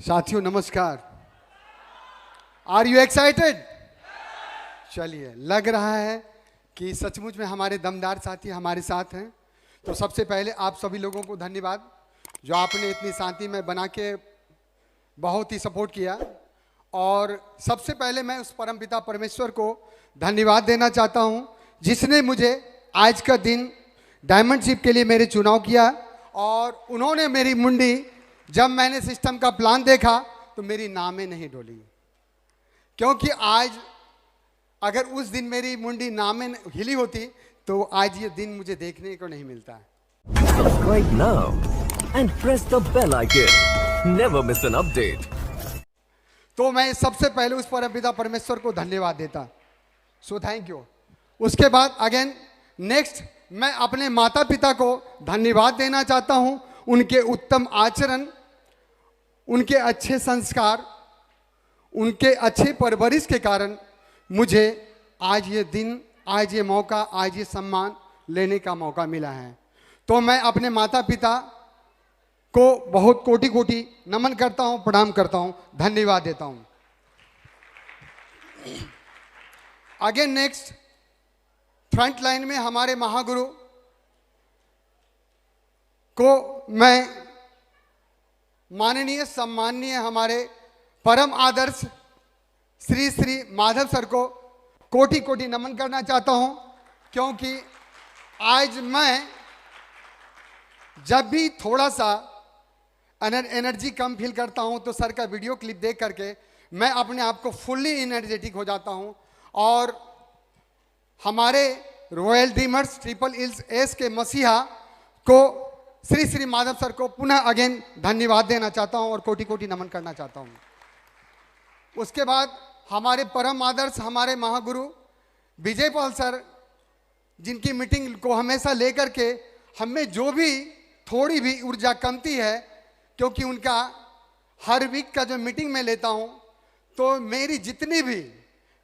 साथियों नमस्कार। Are you excited? चलिए, लग रहा है कि सचमुच में हमारे दमदार साथी हमारे साथ हैं। तो सबसे पहले आप सभी लोगों को धन्यवाद जो आपने इतनी शांति में बना के बहुत ही सपोर्ट किया। और सबसे पहले मैं उस परमपिता परमेश्वर को धन्यवाद देना चाहता हूं जिसने मुझे आज का दिन डायमंडशिप के लिए मेरे चुनाव किया। और उन्होंने मेरी मुंडी, जब मैंने सिस्टम का प्लान देखा तो मेरी नामें नहीं डोली, क्योंकि आज अगर उस दिन मेरी मुंडी नामें हिली होती तो आज ये दिन मुझे देखने को नहीं मिलता। Subscribe now and press the bell icon. Never miss an update. तो मैं सबसे पहले उस परमपिता परमेश्वर को धन्यवाद देता। So thank you. उसके बाद अगेन नेक्स्ट मैं अपने माता पिता को धन्यवाद देना चाहता हूं। उनके उत्तम आचरण, उनके अच्छे संस्कार, उनके अच्छे परवरिश के कारण मुझे आज ये दिन, आज ये मौका, आज ये सम्मान लेने का मौका मिला है। तो मैं अपने माता पिता को बहुत कोटि कोटि नमन करता हूं, प्रणाम करता हूं, धन्यवाद देता हूं। आगे नेक्स्ट फ्रंट लाइन में हमारे महागुरु को मैं माननीय सम्माननीय हमारे परम आदर्श श्री श्री माधव सर को कोटि कोटि नमन करना चाहता हूं, क्योंकि आज मैं जब भी थोड़ा सा एनर्जी कम फील करता हूं तो सर का वीडियो क्लिप देख करके मैं अपने आप को फुल्ली एनर्जेटिक हो जाता हूं। और हमारे रॉयल ड्रीमर्स ट्रिपल एस के मसीहा को श्री श्री माधव सर को पुनः अगेन धन्यवाद देना चाहता हूं और कोटि कोटि नमन करना चाहता हूं। उसके बाद हमारे परम आदर्श हमारे महागुरु विजय पाल सर, जिनकी मीटिंग को हमेशा लेकर के हमें जो भी थोड़ी भी ऊर्जा कमती है, क्योंकि उनका हर वीक का जो मीटिंग में लेता हूं तो मेरी जितनी भी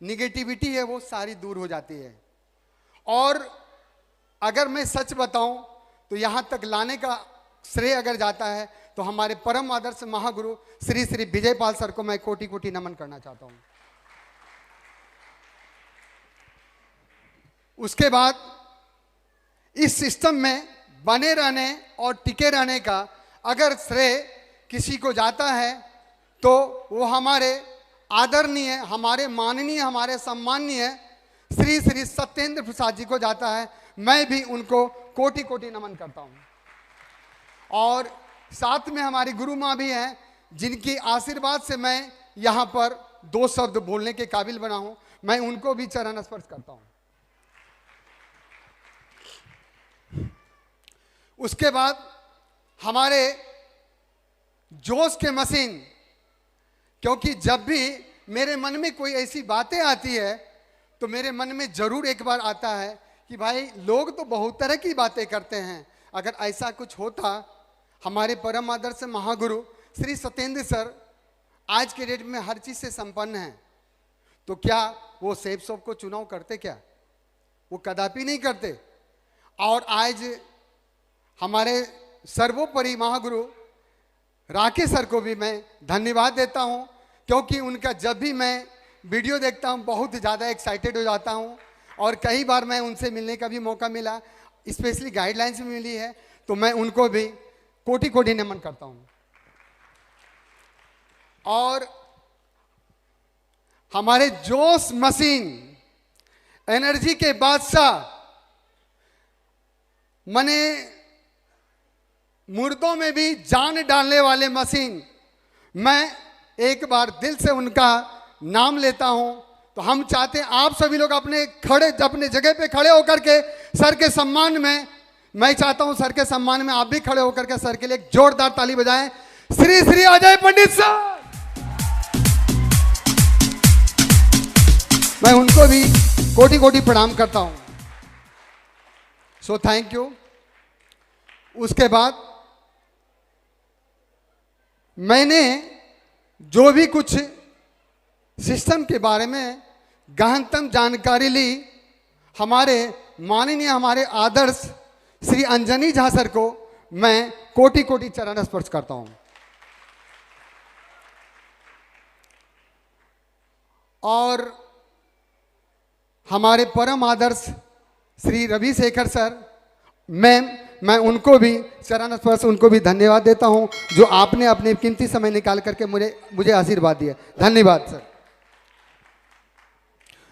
निगेटिविटी है वो सारी दूर हो जाती है। और अगर मैं सच बताऊं तो यहां तक लाने का श्रेय अगर जाता है तो हमारे परम आदर्श महागुरु श्री श्री विजय पाल सर को मैं कोटि कोटि नमन करना चाहता हूं। उसके बाद इस सिस्टम में बने रहने और टिके रहने का अगर श्रेय किसी को जाता है तो वो हमारे आदरणीय, हमारे माननीय, हमारे सम्माननीय श्री श्री सत्येंद्र प्रसाद जी को जाता है। मैं भी उनको कोटि कोटि नमन करता हूं। और साथ में हमारी गुरु माँ भी हैं, जिनकी आशीर्वाद से मैं यहाँ पर दो शब्द बोलने के काबिल बना हूं। मैं उनको भी चरण स्पर्श करता हूं। उसके बाद हमारे जोश के मशीन, क्योंकि जब भी मेरे मन में कोई ऐसी बातें आती है तो मेरे मन में जरूर एक बार आता है कि भाई लोग तो बहुत तरह की बातें करते हैं, अगर ऐसा कुछ होता, हमारे परम आदर्श महागुरु श्री सत्येंद्र सर आज के डेट में हर चीज से संपन्न हैं, तो क्या वो सेफ शॉप को चुनाव करते? क्या वो कदापि नहीं करते। और आज हमारे सर्वोपरि महागुरु राकेश सर को भी मैं धन्यवाद देता हूं, क्योंकि उनका जब भी मैं वीडियो देखता हूं बहुत ज़्यादा एक्साइटेड हो जाता हूं। और कई बार मैं उनसे मिलने का भी मौका मिला, स्पेशली गाइडलाइंस भी मिली है, तो मैं उनको भी कोटि कोटि नमन करता हूं। और हमारे जोश मशीन, एनर्जी के बादशाह, मने मुर्दों में भी जान डालने वाले मशीन, मैं एक बार दिल से उनका नाम लेता हूं। तो हम चाहते हैं आप सभी लोग अपने जगह पे खड़े होकर के सर के सम्मान में, मैं चाहता हूं सर के सम्मान में आप भी खड़े होकर के सर के लिए एक जोरदार ताली बजाएं। श्री श्री अजय पंडित सर, मैं उनको भी कोटि कोटि प्रणाम करता हूं। So thank you. उसके बाद मैंने जो भी कुछ सिस्टम के बारे में गहनतम जानकारी ली, हमारे माननीय, हमारे आदर्श श्री अंजनी झा सर को मैं कोटि कोटि चरण स्पर्श करता हूं। और हमारे परम आदर्श श्री रविशेखर सर मैम, मैं उनको भी चरण स्पर्श उनको भी धन्यवाद देता हूं जो आपने अपने कीमती समय निकाल करके मुझे आशीर्वाद दिया। धन्यवाद सर।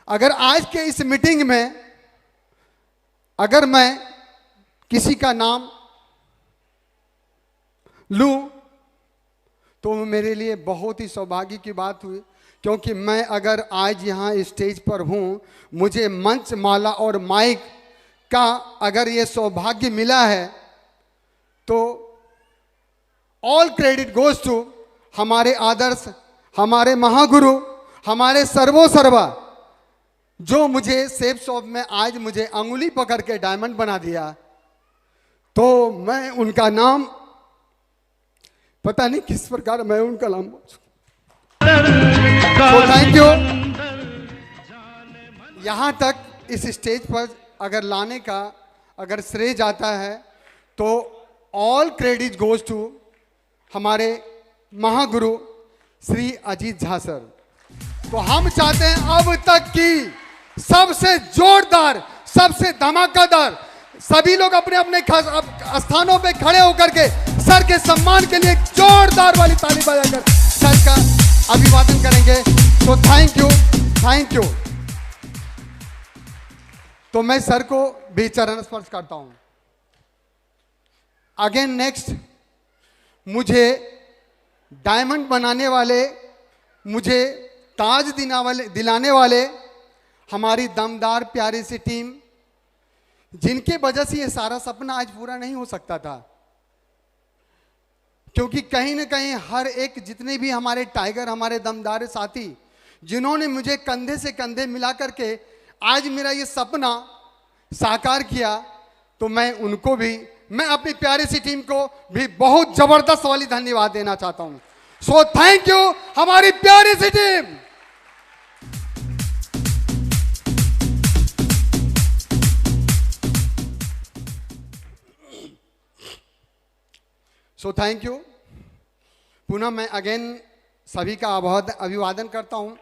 अगर आज के इस मीटिंग में अगर मैं किसी का नाम लूं तो मेरे लिए बहुत ही सौभाग्य की बात हुई, क्योंकि मैं अगर आज यहाँ स्टेज पर हूँ, मुझे मंच माला और माइक का अगर ये सौभाग्य मिला है तो ऑल क्रेडिट गोज टू हमारे आदर्श, हमारे महागुरु, हमारे सर्वोसर्वा, जो मुझे सेफ शॉप में आज मुझे अंगुली पकड़ के डायमंड बना दिया। तो मैं उनका नाम पता नहीं किस प्रकार मैं उनका नाम तो थैंक यू। यहां तक इस स्टेज पर अगर लाने का अगर श्रेय जाता है तो ऑल क्रेडिट गोज टू हमारे महागुरु श्री अजीत झा सर। तो हम चाहते हैं अब तक की सबसे जोरदार, सबसे धमाकेदार सभी लोग अपने अपने स्थानों पे खड़े होकर के सर के सम्मान के लिए जोरदार वाली ताली बजाकर सर का अभिवादन करेंगे। तो थैंक यू, थैंक यू। तो मैं सर को भी चरण स्पर्श करता हूं। अगेन नेक्स्ट, मुझे डायमंड बनाने वाले, मुझे ताज दिलाने वाले हमारी दमदार प्यारी सी टीम, जिनके वजह से ये सारा सपना आज पूरा नहीं हो सकता था, क्योंकि कहीं ना कहीं हर एक जितने भी हमारे टाइगर, हमारे दमदार साथी, जिन्होंने मुझे कंधे से कंधे मिला करके आज मेरा ये सपना साकार किया, तो मैं उनको भी, मैं अपनी प्यारी सी टीम को भी बहुत जबरदस्त वाली धन्यवाद देना चाहता हूं। सो थैंक यू हमारी प्यारी सी टीम। So thank you. पुनः मैं अगेन सभी का अभिवादन करता हूं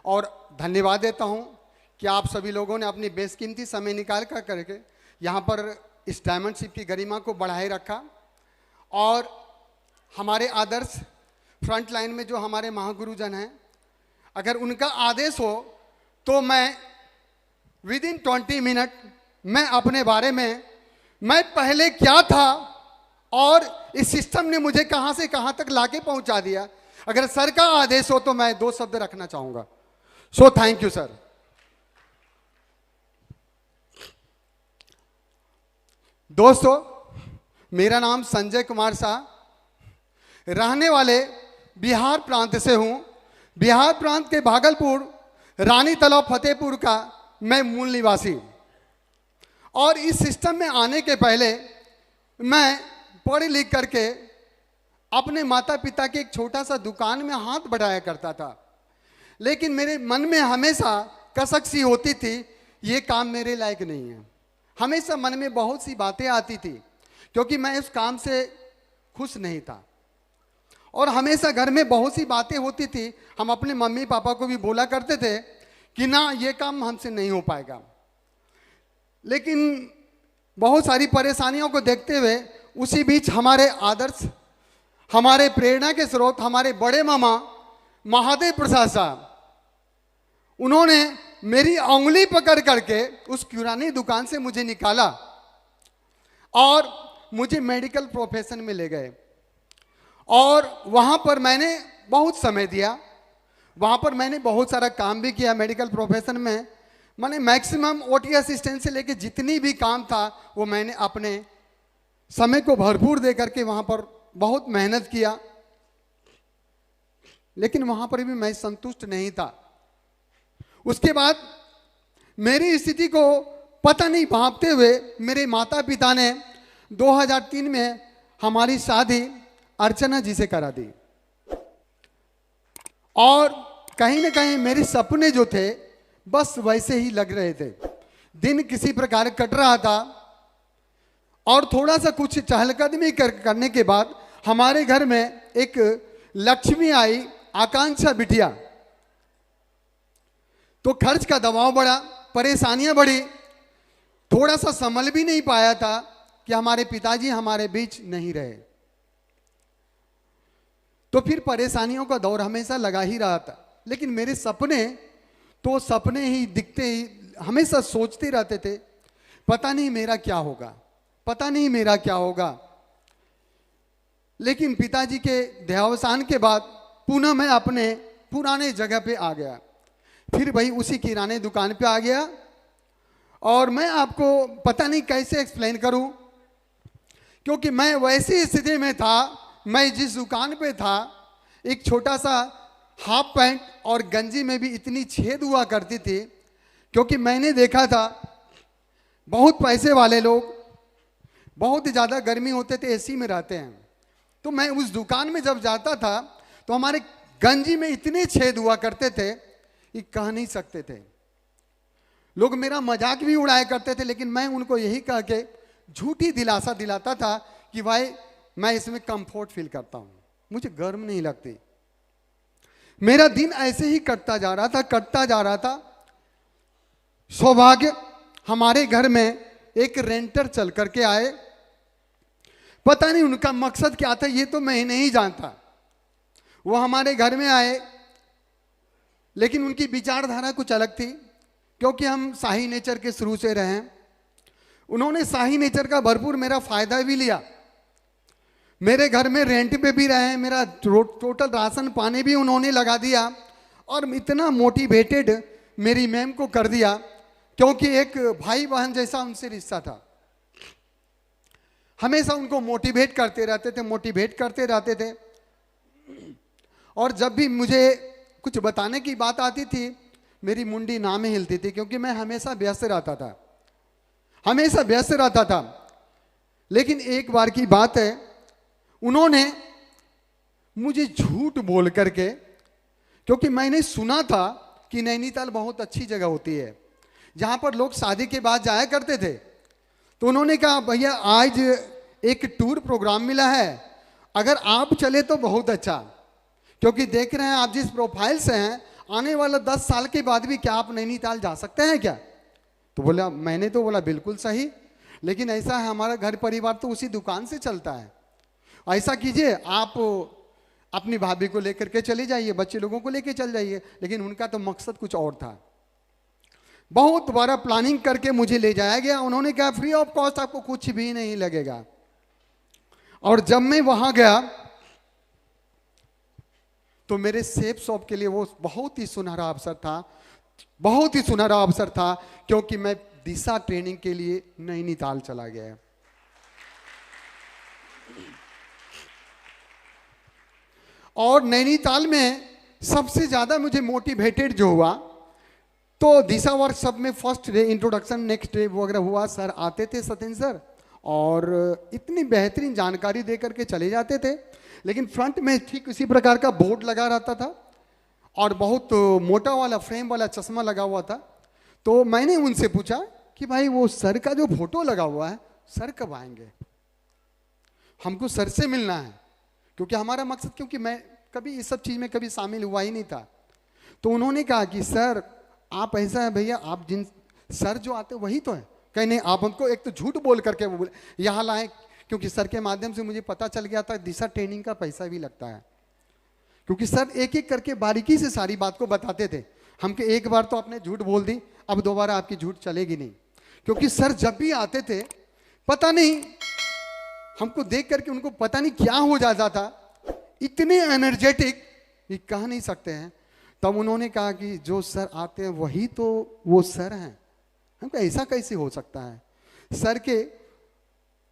और धन्यवाद देता हूं कि आप सभी लोगों ने अपनी बेशकीमती समय निकाल कर करके यहाँ पर इस डायमंडशिप की गरिमा को बढ़ाए रखा। और हमारे आदर्श फ्रंट लाइन में जो हमारे महागुरुजन हैं, अगर उनका आदेश हो तो मैं विदिन 20 मिनट मैं अपने बारे में, मैं पहले क्या था और इस सिस्टम ने मुझे कहां से कहां तक लाके पहुंचा दिया, अगर सर का आदेश हो तो मैं 2 शब्द रखना चाहूंगा। So thank you sir. दोस्तों, मेरा नाम संजय कुमार शाह, रहने वाले बिहार प्रांत से हूं। बिहार प्रांत के भागलपुर रानी तलाव फतेहपुर का मैं मूल निवासी। और इस सिस्टम में आने के पहले मैं पढ़ लिख करके अपने माता पिता के एक छोटा सा दुकान में हाथ बढ़ाया करता था, लेकिन मेरे मन में हमेशा कसक सी होती थी, ये काम मेरे लायक नहीं है। हमेशा मन में बहुत सी बातें आती थी, क्योंकि मैं उस काम से खुश नहीं था। और हमेशा घर में बहुत सी बातें होती थी, हम अपने मम्मी पापा को भी बोला करते थे कि ना ये काम हमसे नहीं हो पाएगा। लेकिन बहुत सारी परेशानियों को देखते हुए उसी बीच हमारे आदर्श, हमारे प्रेरणा के स्रोत, हमारे बड़े मामा महादेव प्रसाद साहब, उन्होंने मेरी उंगली पकड़ करके उस किराने दुकान से मुझे निकाला और मुझे मेडिकल प्रोफेशन में ले गए। और वहाँ पर मैंने बहुत समय दिया, वहाँ पर मैंने बहुत सारा काम भी किया मेडिकल प्रोफेशन में। मैंने मैक्सिमम ओटी असिस्टेंट से लेके जितनी भी काम था वो मैंने अपने समय को भरपूर दे करके वहाँ पर बहुत मेहनत किया, लेकिन वहाँ पर भी मैं संतुष्ट नहीं था। उसके बाद मेरी स्थिति को पता नहीं भांपते हुए मेरे माता पिता ने 2003 में हमारी शादी अर्चना जी से करा दी। और कहीं ना कहीं मेरे सपने जो थे बस वैसे ही लग रहे थे, दिन किसी प्रकार कट रहा था। और थोड़ा सा कुछ चहलकदमी करने के बाद हमारे घर में एक लक्ष्मी आई, आकांक्षा बिटिया। तो खर्च का दबाव बढ़ा, परेशानियां बढ़ी, थोड़ा सा संभल भी नहीं पाया था कि हमारे पिताजी हमारे बीच नहीं रहे। तो फिर परेशानियों का दौर हमेशा लगा ही रहा था। लेकिन मेरे सपने तो सपने ही दिखते ही, हमेशा सोचते रहते थे पता नहीं मेरा क्या होगा, पता नहीं मेरा क्या होगा। लेकिन पिताजी के देहावसान के बाद पुनः मैं अपने पुराने जगह पे आ गया, फिर वही उसी किराने दुकान पे आ गया। और मैं आपको पता नहीं कैसे एक्सप्लेन करूं, क्योंकि मैं वैसी स्थिति में था, मैं जिस दुकान पे था, एक छोटा सा हाफ पैंट और गंजी में भी इतनी छेद हुआ करती थी, क्योंकि मैंने देखा था बहुत पैसे वाले लोग बहुत ज़्यादा गर्मी होते थे एसी में रहते हैं। तो मैं उस दुकान में जब जाता था तो हमारे गंजी में इतने छेद हुआ करते थे कि कह नहीं सकते थे। लोग मेरा मजाक भी उड़ाया करते थे, लेकिन मैं उनको यही कह के झूठी दिलासा दिलाता था कि भाई मैं इसमें कंफर्ट फील करता हूँ, मुझे गर्म नहीं लगती। मेरा दिन ऐसे ही कटता जा रहा था, कटता जा रहा था। सौभाग्य हमारे घर में एक रेंटर चल करके आए, पता नहीं उनका मकसद क्या था, ये तो मैं नहीं जानता। वो हमारे घर में आए, लेकिन उनकी विचारधारा कुछ अलग थी, क्योंकि हम शाही नेचर के शुरू से रहे हैं। उन्होंने शाही नेचर का भरपूर मेरा फायदा भी लिया, मेरे घर में रेंट पे भी रहे, मेरा टोटल राशन पानी भी उन्होंने लगा दिया, और इतना मोटिवेटेड मेरी मैम को कर दिया, क्योंकि एक भाई बहन जैसा उनसे रिश्ता था। हमेशा उनको मोटिवेट करते रहते थे, मोटिवेट करते रहते थे। और जब भी मुझे कुछ बताने की बात आती थी, मेरी मुंडी ना में हिलती थी, क्योंकि मैं हमेशा व्यस्त रहता था, हमेशा व्यस्त रहता था। लेकिन एक बार की बात है, उन्होंने मुझे झूठ बोल करके, क्योंकि मैंने सुना था कि नैनीताल बहुत अच्छी जगह होती है जहां पर लोग शादी के बाद जाया करते थे, तो उन्होंने कहा भैया आज एक टूर प्रोग्राम मिला है, अगर आप चले तो बहुत अच्छा, क्योंकि देख रहे हैं आप जिस प्रोफाइल से हैं, आने वाला 10 साल के बाद भी क्या आप नैनीताल जा सकते हैं क्या? तो बोला, मैंने तो बोला बिल्कुल सही, लेकिन ऐसा है हमारा घर परिवार तो उसी दुकान से चलता है, ऐसा कीजिए आप अपनी भाभी को लेकर के चले जाइए, बच्चे लोगों को लेकर चल जाइए। लेकिन उनका तो मकसद कुछ और था। बहुत बड़ा प्लानिंग करके मुझे ले जाया गया। उन्होंने कहा फ्री ऑफ कॉस्ट, आपको कुछ भी नहीं लगेगा। और जब मैं वहां गया तो मेरे सेफ शॉप के लिए वो बहुत ही सुनहरा अवसर था, बहुत ही सुनहरा अवसर था, क्योंकि मैं दिशा ट्रेनिंग के लिए नैनीताल चला गया। और नैनीताल में सबसे ज्यादा मुझे मोटिवेटेड जो हुआ, तो दिशा वर्कशॉप में first day introduction, next day वगैरह हुआ। सर आते थे, सत्येंद्र सर, और इतनी बेहतरीन जानकारी दे करके चले जाते थे। लेकिन फ्रंट में ठीक इसी प्रकार का बोर्ड लगा रहता था और बहुत मोटा वाला फ्रेम वाला चश्मा लगा हुआ था। तो मैंने उनसे पूछा कि भाई वो सर का जो फोटो लगा हुआ है, सर कब आएंगे? हमको सर से मिलना है, क्योंकि हमारा मकसद, क्योंकि मैं कभी इस सब चीज़ में कभी शामिल हुआ ही नहीं था। तो उन्होंने कहा कि सर आप ऐसा है भैया, आप जिन सर जो आते वही तो है। कहीं नहीं, आप हमको एक तो झूठ बोल करके वो यहाँ लाए, क्योंकि सर के माध्यम से मुझे पता चल गया था दिशा ट्रेनिंग का पैसा भी लगता है, क्योंकि सर एक एक करके बारीकी से सारी बात को बताते थे। हमको एक बार तो आपने झूठ बोल दी, अब दोबारा आपकी झूठ चलेगी नहीं, क्योंकि सर जब भी आते थे पता नहीं हमको देख करके उनको पता नहीं क्या हो जाता था, इतने एनर्जेटिक, ये कह नहीं सकते हैं। तब उन्होंने कहा कि जो सर आते हैं वही तो वो सर हैं। हमको ऐसा कैसे हो सकता है? सर के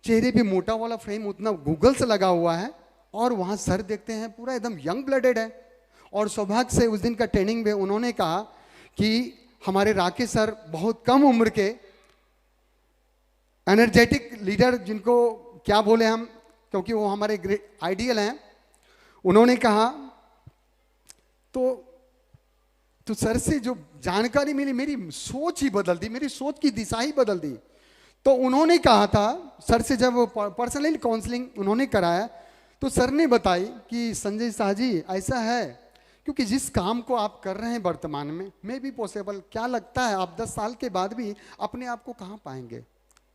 चेहरे पे मोटा वाला फ्रेम उतना गूगल से लगा हुआ है, और वहाँ सर देखते हैं पूरा एकदम यंग ब्लडेड है। और सौभाग्य से उस दिन का ट्रेनिंग में उन्होंने कहा कि हमारे राकेश सर बहुत कम उम्र के एनर्जेटिक लीडर, जिनको क्या बोले हम, क्योंकि वो हमारे ग्रेट आइडियल हैं। उन्होंने कहा तो सर से जो जानकारी मिली, मेरी सोच ही बदल दी, मेरी सोच की दिशा ही बदल दी। तो उन्होंने कहा था, सर से जब पर्सनल काउंसलिंग उन्होंने कराया, तो सर ने बताई कि संजय शाह जी ऐसा है क्योंकि जिस काम को आप कर रहे हैं वर्तमान में, मे भी पॉसिबल, क्या लगता है आप 10 साल के बाद भी अपने आप को कहाँ पाएंगे?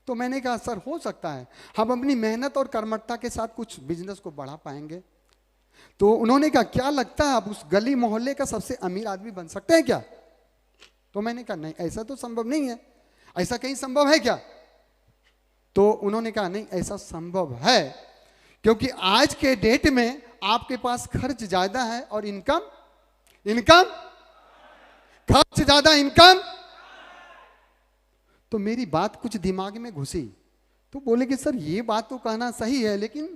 तो मैंने कहा सर हो सकता है हम अपनी मेहनत और कर्मठता के साथ कुछ बिजनेस को बढ़ा पाएंगे। तो उन्होंने कहा क्या लगता है आप उस गली मोहल्ले का सबसे अमीर आदमी बन सकते हैं क्या? तो मैंने कहा नहीं, ऐसा तो संभव नहीं है। ऐसा कहीं संभव है क्या? तो उन्होंने कहा नहीं, ऐसा संभव है, क्योंकि आज के डेट में आपके पास खर्च ज्यादा है और इनकम खर्च ज्यादा, इनकम। तो मेरी बात कुछ दिमाग में घुसी, तो बोले कि सर ये बात तो कहना सही है, लेकिन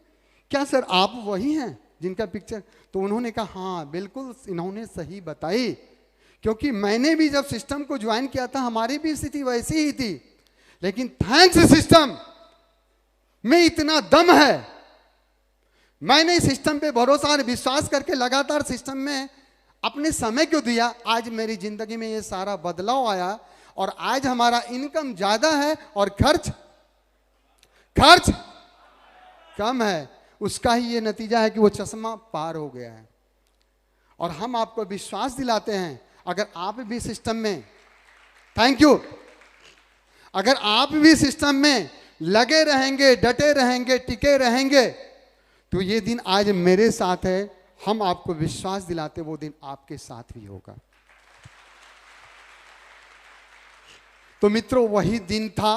क्या सर आप वही हैं जिनका पिक्चर? तो उन्होंने कहा हाँ बिल्कुल, इन्होंने सही बताई, क्योंकि मैंने भी जब सिस्टम को ज्वाइन किया था हमारी भी स्थिति वैसी ही थी, लेकिन थैंक्स सिस्टम में इतना दम है, मैंने सिस्टम पे भरोसा और विश्वास करके लगातार सिस्टम में अपने समय क्यों दिया, आज मेरी जिंदगी में ये सारा बदलाव आया और आज हमारा इनकम ज्यादा है और खर्च कम है। उसका ही ये नतीजा है कि वो चश्मा पार हो गया है। और हम आपको विश्वास दिलाते हैं, अगर आप भी सिस्टम में, थैंक यू, अगर आप भी सिस्टम में लगे रहेंगे, डटे रहेंगे, टिके रहेंगे, तो ये दिन आज मेरे साथ है, हम आपको विश्वास दिलाते वो दिन आपके साथ भी होगा। तो मित्रों वही दिन था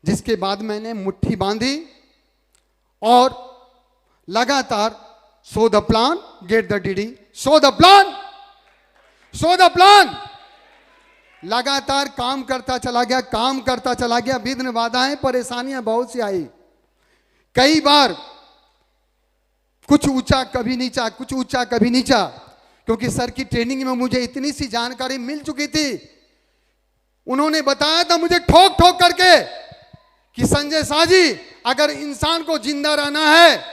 जिसके बाद मैंने मुट्ठी बांधी और लगातार so the plan get the DD, so the plan, लगातार काम करता चला गया। विघ्न बाधाएं परेशानियां बहुत सी आई, कई बार कुछ ऊंचा कभी नीचा, कुछ ऊंचा कभी नीचा, क्योंकि सर की ट्रेनिंग में मुझे इतनी सी जानकारी मिल चुकी थी। उन्होंने बताया था मुझे ठोक करके कि संजय शाह जी, अगर इंसान को जिंदा रहना है,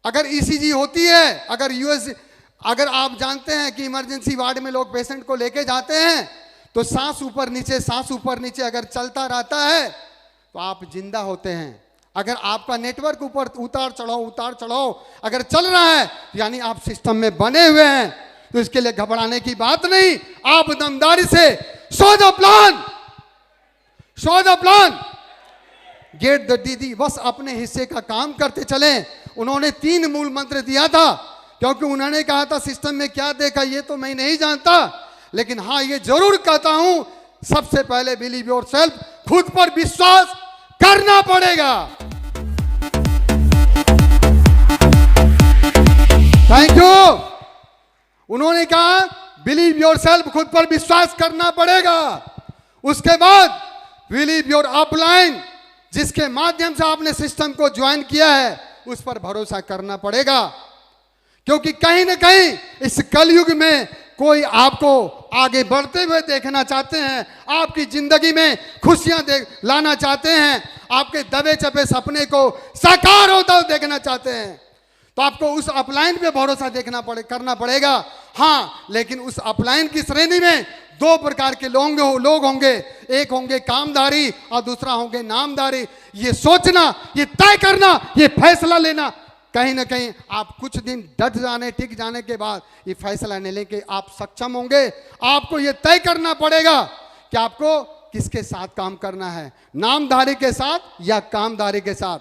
अगर ईसीजी होती है, अगर आप जानते हैं कि इमरजेंसी वार्ड में लोग पेशेंट को लेके जाते हैं तो सांस ऊपर नीचे अगर चलता रहता है तो आप जिंदा होते हैं। अगर आपका नेटवर्क ऊपर उतार चढ़ाओ अगर चल रहा है, यानी आप सिस्टम में बने हुए हैं। तो इसके लिए घबराने की बात नहीं, आप दमदारी से so the plan get the दीदी, बस अपने हिस्से का काम करते चले। उन्होंने 3 मूल मंत्र दिया था, क्योंकि उन्होंने कहा था सिस्टम में क्या देखा ये तो मैं नहीं जानता, लेकिन हाँ ये जरूर कहता हूं, सबसे पहले बिलीव योरसेल्फ, खुद पर विश्वास करना पड़ेगा। Thank you. उन्होंने कहा बिलीव योरसेल्फ, खुद पर विश्वास करना पड़ेगा। उसके बाद बिलीव योर अपलाइन, जिसके माध्यम से आपने सिस्टम को ज्वाइन किया है, उस पर भरोसा करना पड़ेगा, क्योंकि कहीं ना कहीं इस कलयुग में कोई आपको आगे बढ़ते हुए देखना चाहते हैं, आपकी जिंदगी में खुशियां लाना चाहते हैं, आपके दबे चपे सपने को साकार होता हुआ देखना चाहते हैं, तो आपको उस अपलाइन पे भरोसा करना पड़ेगा। हाँ, लेकिन उस अपलाइन की श्रेणी में 2 प्रकार के लोग होंगे, एक होंगे कामधारी और दूसरा होंगे नामधारी। ये सोचना, ये तय करना, ये फैसला लेना, कहीं ना कहीं आप कुछ दिन टिक जाने के बाद ये फैसला लेने के आप सक्षम होंगे। आपको ये तय करना पड़ेगा कि आपको किसके साथ काम करना है, नामधारी के साथ या कामधारी के साथ।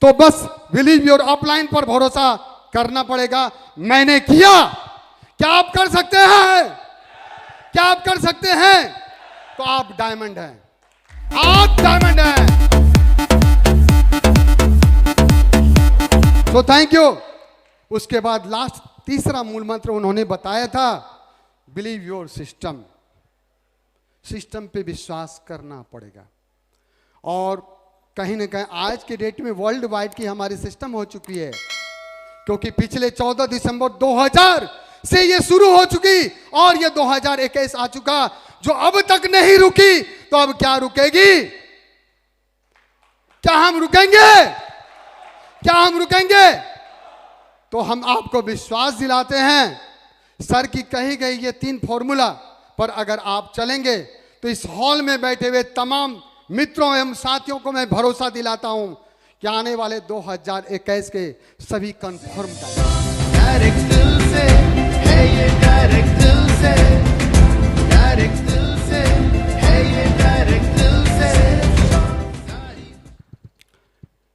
तो बस बिलीव योर अपलाइन पर भरोसा करना पड़ेगा। मैंने किया, क्या आप कर सकते हैं? क्या आप कर सकते हैं? तो आप डायमंड हैं, आप डायमंड हैं। तो थैंक यू। उसके बाद लास्ट तीसरा मूल मंत्र उन्होंने बताया था, बिलीव योर सिस्टम, सिस्टम पे विश्वास करना पड़ेगा। और कहीं ना कहीं आज के डेट में वर्ल्ड वाइड की हमारी सिस्टम हो चुकी है, क्योंकि पिछले 14 दिसंबर 2000 से ये शुरू हो चुकी और ये 2021 आ चुका, जो अब तक नहीं रुकी, तो अब क्या रुकेगी? क्या हम रुकेंगे? क्या हम रुकेंगे? तो हम आपको विश्वास दिलाते हैं, सर की कही गई ये 3 फॉर्मूला पर अगर आप चलेंगे तो इस हॉल में बैठे हुए तमाम मित्रों एवं साथियों को मैं भरोसा दिलाता हूं कि आने वाले 2021 के सभी कंफर्म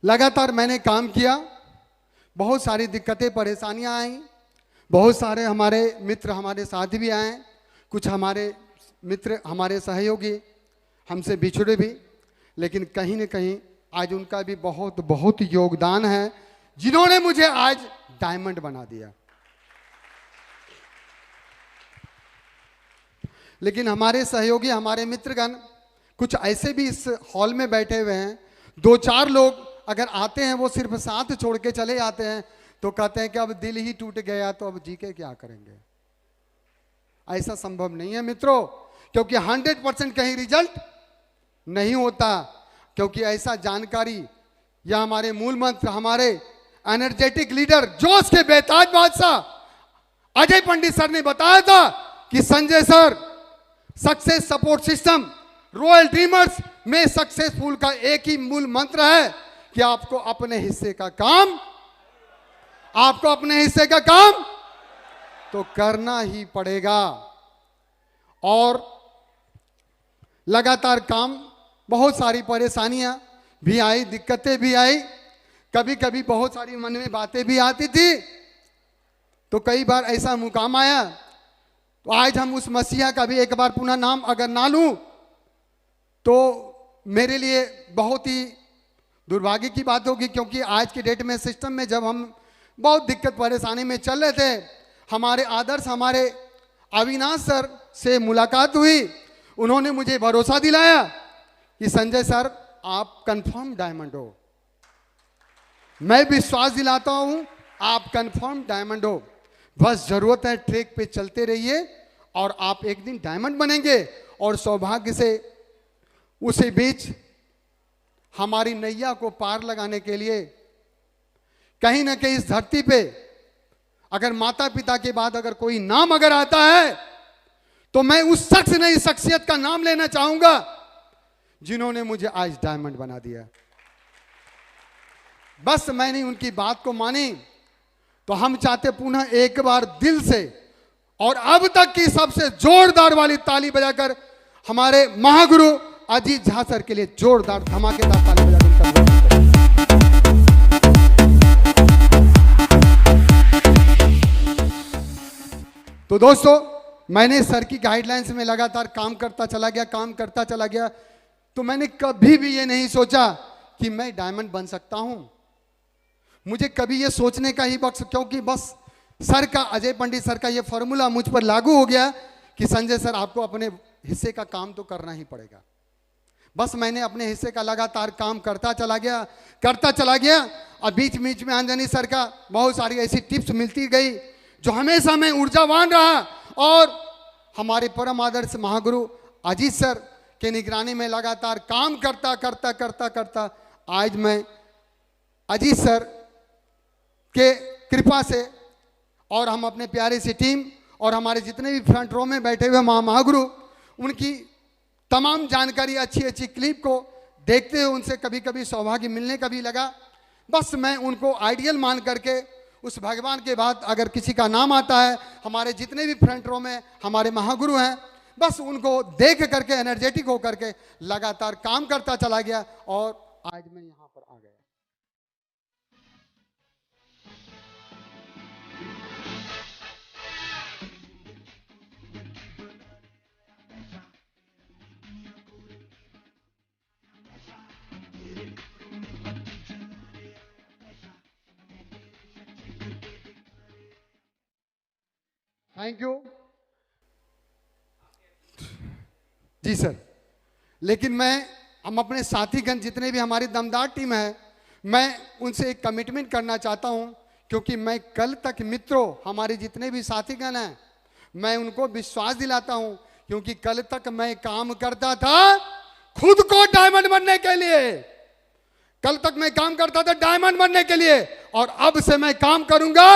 लगातार मैंने काम किया, बहुत सारी दिक्कतें परेशानियां आई, बहुत सारे हमारे मित्र हमारे साथ भी आए, कुछ हमारे मित्र हमारे सहयोगी हमसे बिछड़े भी, लेकिन कहीं न कहीं आज उनका भी बहुत बहुत योगदान है, जिन्होंने मुझे आज डायमंड बना दिया। लेकिन हमारे सहयोगी हमारे मित्रगण कुछ ऐसे भी इस हॉल में बैठे हुए हैं, 2-4 लोग अगर आते हैं वो सिर्फ साथ छोड़ के चले जाते हैं तो कहते हैं कि अब दिल ही टूट गया तो अब जी के क्या करेंगे। ऐसा संभव नहीं है मित्रों, क्योंकि 100% कहीं रिजल्ट नहीं होता, क्योंकि ऐसा जानकारी या हमारे मूल मंत्र हमारे एनर्जेटिक लीडर जोश के बेताज बादशाह अजय पंडित सर ने बताया था कि Sanjay sir, success support system royal dreamers में सक्सेसफुल का एक ही मूल मंत्र है कि आपको अपने हिस्से का काम तो करना ही पड़ेगा। और लगातार काम, बहुत सारी परेशानियां भी आई, दिक्कतें भी आई, कभी कभी बहुत सारी मन में बातें भी आती थी, तो कई बार ऐसा मुकाम आया तो आज हम उस मसीहा का भी एक बार पुनः नाम अगर ना लूं तो मेरे लिए बहुत ही दुर्भाग्य की बात होगी, क्योंकि आज के डेट में सिस्टम में जब हम बहुत दिक्कत परेशानी में चल रहे थे, हमारे आदर्श हमारे अविनाश सर से मुलाकात हुई, उन्होंने मुझे भरोसा दिलाया कि संजय सर आप कंफर्म डायमंड हो। मैं विश्वास दिलाता हूं आप कंफर्म डायमंड हो, बस जरूरत है ट्रैक पे चलते रहिए और आप एक दिन डायमंड बनेंगे। और सौभाग्य से उसी बीच हमारी नैया को पार लगाने के लिए कहीं ना कहीं इस धरती पे अगर माता पिता के बाद अगर कोई नाम अगर आता है तो मैं उस शख्स नहीं शख्सियत का नाम लेना चाहूंगा जिन्होंने मुझे आज डायमंड बना दिया। बस मैंने उनकी बात को मानी तो हम चाहते पुनः एक बार दिल से और अब तक की सबसे जोरदार वाली ताली बजाकर हमारे महागुरु अजीत झा सर के लिए जोरदार धमाकेदार ताली बजाकर। तो दोस्तों, मैंने सर की गाइडलाइंस में लगातार काम करता चला गया, तो मैंने कभी भी ये नहीं सोचा कि मैं डायमंड बन सकता हूं। मुझे कभी ये सोचने का ही वक्त, क्योंकि बस सर का, अजय पंडित सर का ये फॉर्मूला मुझ पर लागू हो गया कि संजय सर आपको अपने हिस्से का काम तो करना ही पड़ेगा। बस मैंने अपने हिस्से का लगातार काम करता चला गया और बीच बीच में अंजनी सर का बहुत सारी ऐसी टिप्स मिलती गई जो हमेशा मैं ऊर्जावान रहा। और हमारे परम आदर्श महागुरु अजीत सर के निगरानी में लगातार काम करता आज मैं अजीत सर के कृपा से और हम अपने प्यारे सी टीम और हमारे जितने भी फ्रंट रो में बैठे हुए महागुरु, उनकी तमाम जानकारी, अच्छी क्लिप को देखते हुए उनसे कभी कभी सौभाग्य मिलने का भी लगा। बस मैं उनको आइडियल मान करके उस भगवान के बाद अगर किसी का नाम आता है, हमारे जितने भी फ्रंट रो में हमारे महागुरु हैं, बस उनको देख करके एनर्जेटिक होकर के लगातार काम करता चला गया और आज मैं यहाँ पर आ गया। Thank you ji sir. लेकिन हम अपने साथीगण जितने भी हमारी दमदार टीम है, मैं उनसे एक कमिटमेंट करना चाहता हूं, क्योंकि मैं कल तक मित्रों, हमारे जितने भी साथीगण हैं, मैं उनको विश्वास दिलाता हूं, क्योंकि कल तक मैं काम करता था खुद को डायमंड बनने के लिए। कल तक मैं काम करता था डायमंड बनने के लिए, और अब से मैं काम करूंगा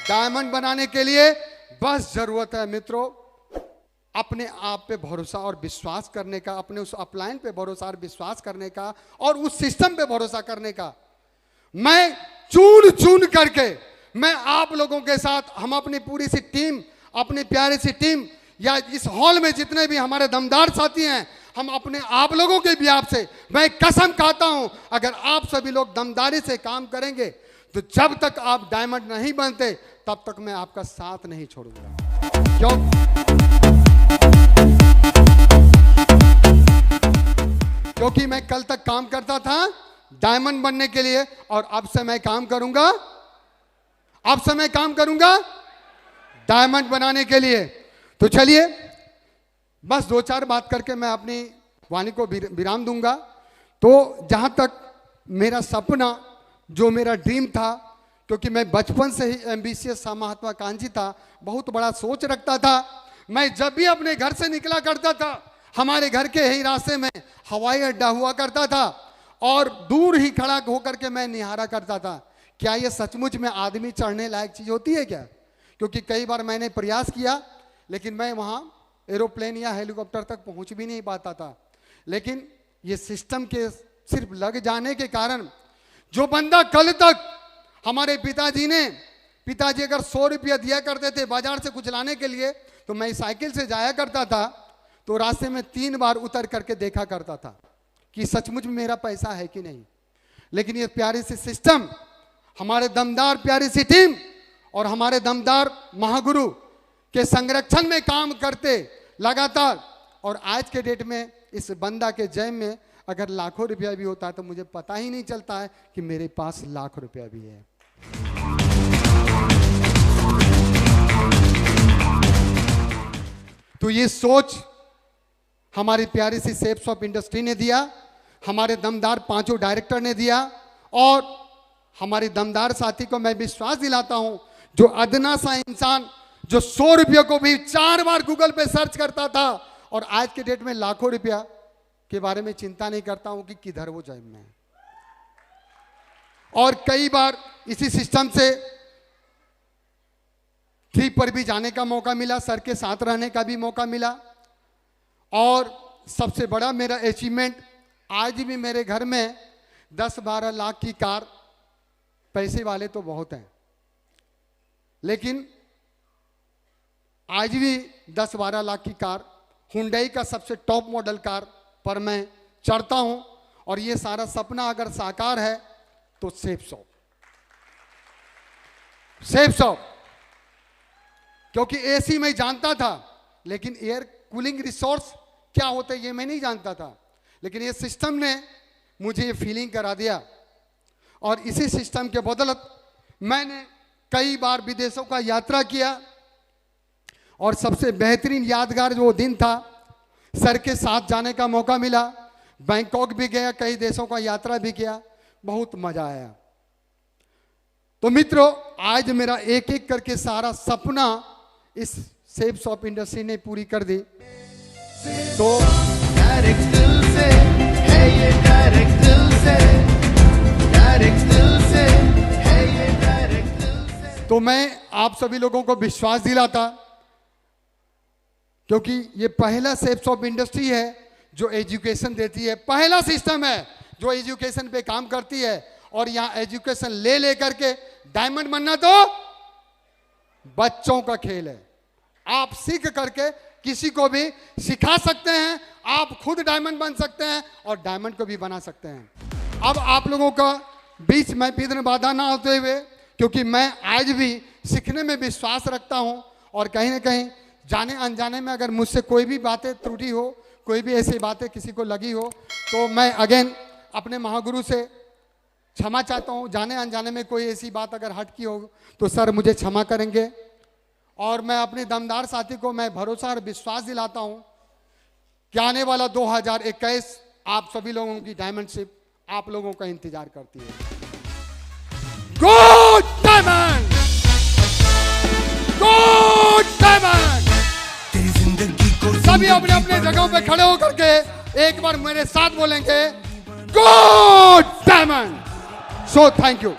डायमंड बनाने के लिए। बस जरूरत है मित्रों अपने आप पे भरोसा और विश्वास करने का, अपने उस अपलाइन पे भरोसा और विश्वास करने का, और उस सिस्टम पे भरोसा करने का। मैं चुन करके मैं आप लोगों के साथ, हम अपनी पूरी सी टीम, अपनी प्यारी सी टीम, या इस हॉल में जितने भी हमारे दमदार साथी हैं, हम अपने आप लोगों के भी आपसे मैं कसम खाता हूं, अगर आप सभी लोग दमदारी से काम करेंगे तो जब तक आप डायमंड नहीं बनते तब तक मैं आपका साथ नहीं छोड़ूंगा। क्यों? क्योंकि मैं कल तक काम करता था डायमंड बनने के लिए और अब से मैं काम करूंगा, अब से मैं काम करूंगा डायमंड बनाने के लिए। तो चलिए बस 2-4 बात करके मैं अपनी वाणी को विराम दूंगा। तो जहां तक मेरा सपना, जो मेरा ड्रीम था, क्योंकि मैं बचपन से ही एम्बिशियस था, महत्वाकांक्षी था, बहुत बड़ा सोच रखता था। मैं जब भी अपने घर से निकला करता था, हमारे घर के ही रास्ते में हवाई अड्डा हुआ करता था और दूर ही खड़ा होकर के मैं निहारा करता था, क्या ये सचमुच में आदमी चढ़ने लायक चीज होती है क्या? क्योंकि कई बार मैंने प्रयास किया लेकिन मैं वहाँ एरोप्लेन या हेलीकॉप्टर तक पहुँच भी नहीं पाता था। लेकिन ये सिस्टम के सिर्फ लग जाने के कारण, जो बंदा कल तक हमारे पिताजी अगर 100 रुपया दिया करते थे बाजार से कुछ लाने के लिए, तो मैं साइकिल से जाया करता था तो रास्ते में 3 बार उतर करके देखा करता था कि सचमुच में मेरा पैसा है कि नहीं। लेकिन ये प्यारी सी सिस्टम, हमारे दमदार प्यारी सी टीम और हमारे दमदार महागुरु के संरक्षण में काम करते लगातार, और आज के डेट में इस बंदा के जेब में अगर लाखों रुपया भी होता है तो मुझे पता ही नहीं चलता है कि मेरे पास लाख रुपया भी है। तो ये सोच हमारी प्यारी सी शेप्स ऑफ इंडस्ट्री ने दिया, हमारे दमदार 5 डायरेक्टर ने दिया, और हमारे दमदार साथी को मैं विश्वास दिलाता हूं, जो अदना सा इंसान जो 100 रुपये को भी 4 बार गूगल पे सर्च करता था और आज के डेट में लाखों रुपया के बारे में चिंता नहीं करता हूं कि किधर वो जेब में है। और कई बार इसी सिस्टम से ट्रिप पर भी जाने का मौका मिला, सर के साथ रहने का भी मौका मिला, और सबसे बड़ा मेरा अचीवमेंट, आज भी मेरे घर में 10-12 लाख की कार, पैसे वाले तो बहुत हैं लेकिन आज भी 10-12 लाख की कार, हुंडई का सबसे टॉप मॉडल कार पर मैं चढ़ता हूं। और ये सारा सपना अगर साकार है तो शेप्स ऑफ, क्योंकि एसी मैं जानता था लेकिन एयर कूलिंग रिसोर्स क्या होता है ये मैं नहीं जानता था, लेकिन ये सिस्टम ने मुझे ये फीलिंग करा दिया। और इसी सिस्टम के बदौलत मैंने कई बार विदेशों का यात्रा किया, और सबसे बेहतरीन यादगार जो दिन था, सर के साथ जाने का मौका मिला, बैंकॉक भी गया, कई देशों का यात्रा भी किया, बहुत मजा आया। तो मित्रों, आज मेरा एक एक करके सारा सपना इस शेप्स ऑफ इंडस्ट्री ने पूरी कर दी। तो डायरेक्ट दिल से है ये, डायरेक्ट दिल से, डायरेक्ट दिल से है ये, डायरेक्ट दिल से। तो मैं आप सभी लोगों को विश्वास दिलाता, क्योंकि ये पहला शेप्स ऑफ इंडस्ट्री है जो एजुकेशन देती है, पहला सिस्टम है जो एजुकेशन पे काम करती है। और यहाँ एजुकेशन ले करके डायमंड बनना तो बच्चों का खेल है। आप सीख करके किसी को भी सिखा सकते हैं, आप खुद डायमंड बन सकते हैं और डायमंड को भी बना सकते हैं। अब आप लोगों का बीच में विघ्न बाधा ना होते हुए, क्योंकि मैं आज भी सीखने में विश्वास रखता हूं, और कहीं ना कहीं जाने अनजाने में अगर मुझसे कोई भी बातें त्रुटि हो, कोई भी ऐसी बातें किसी को लगी हो, तो मैं अगेन अपने महागुरु से क्षमा चाहता हूँ। जाने अनजाने में कोई ऐसी बात अगर हटकी हो तो सर मुझे क्षमा करेंगे। और मैं अपने दमदार साथी को मैं भरोसा और विश्वास दिलाता हूँ कि आने वाला 2021 आप सभी लोगों की डायमंडशिप आप लोगों का इंतजार करती है। Good diamond, good diamond. सभी अपने अपने जगहों पे खड़े होकर के एक बार मेरे साथ बोलेंगे good diamond. So thank you.